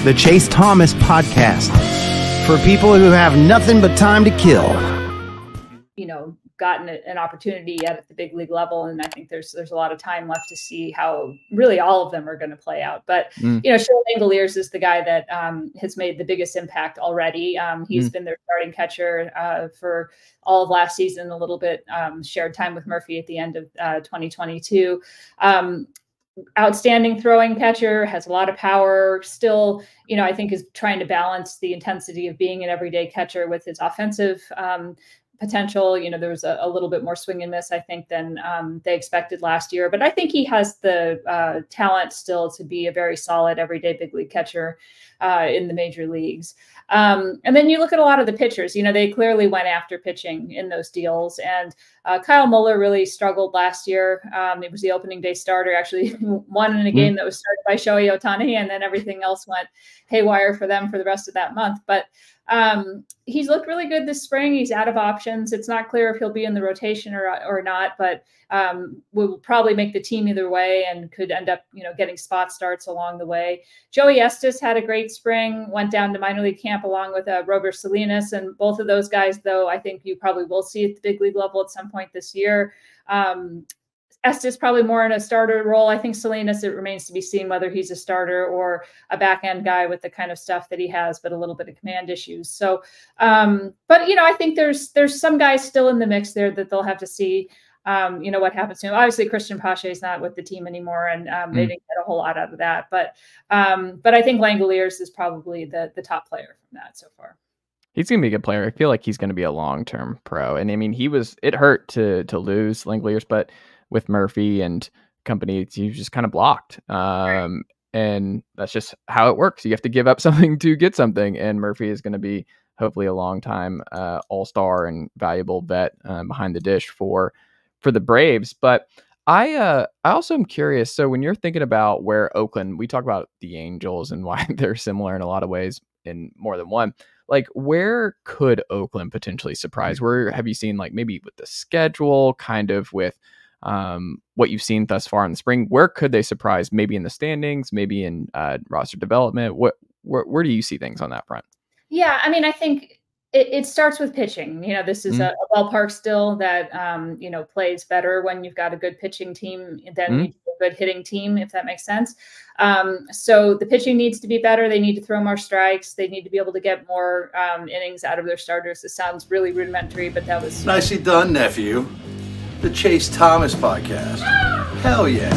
the Chase Thomas Podcast, for people who have nothing but time to kill. You know, gotten an opportunity yet at the big league level, and I think there's a lot of time left to see how really all of them are going to play out. But you know, Shane Langoliers is the guy that has made the biggest impact already. He's been their starting catcher for all of last season, a little bit shared time with Murphy at the end of 2022. Outstanding throwing catcher, has a lot of power, still, you know, I think is trying to balance the intensity of being an everyday catcher with his offensive potential. You know, there was a little bit more swing and miss, I think, than they expected last year. But I think he has the talent still to be a very solid everyday big league catcher in the major leagues. And then you look at a lot of the pitchers, you know, they clearly went after pitching in those deals. And Kyle Muller really struggled last year. It was the opening day starter, actually won in a game that was started by Shohei Ohtani, and then everything else went haywire for them for the rest of that month. But he's looked really good this spring. He's out of options. It's not clear if he'll be in the rotation or not, but will probably make the team either way and could end up, you know, getting spot starts along the way. Joey Estes had a great spring, went down to minor league camp along with Robert Salinas, and both of those guys, though, I think you probably will see at the big league level at some point this year. Estes probably more in a starter role. I think Salinas, it remains to be seen whether he's a starter or a back end guy with the kind of stuff that he has, but a little bit of command issues. So, but you know, I think there's some guys still in the mix there that they'll have to see, you know, what happens to him. Obviously, Christian Pache is not with the team anymore, and they didn't get a whole lot out of that. But I think Langoliers is probably the top player from that so far. He's going to be a good player. I feel like he's going to be a long-term pro. And I mean, it hurt to lose Langoliers, but with Murphy and company, he was just kind of blocked. And that's just how it works. You have to give up something to get something. And Murphy is going to be hopefully a long time all-star and valuable vet behind the dish for the Braves. But I also am curious. So when you're thinking about where Oakland, we talk about the Angels and why they're similar in a lot of ways in more than one. Like, where could Oakland potentially surprise? Where have you seen, like, maybe with the schedule, kind of with what you've seen thus far in the spring? Where could they surprise? Maybe in the standings, maybe in roster development. Where do you see things on that front? Yeah, I mean, I think it starts with pitching. You know, this is a ballpark still that, you know, plays better when you've got a good pitching team than a good hitting team, if that makes sense. So the pitching needs to be better. They need to throw more strikes. They need to be able to get more innings out of their starters. This sounds really rudimentary, but that was nicely done, nephew. The Chase Thomas Podcast. Hell yeah.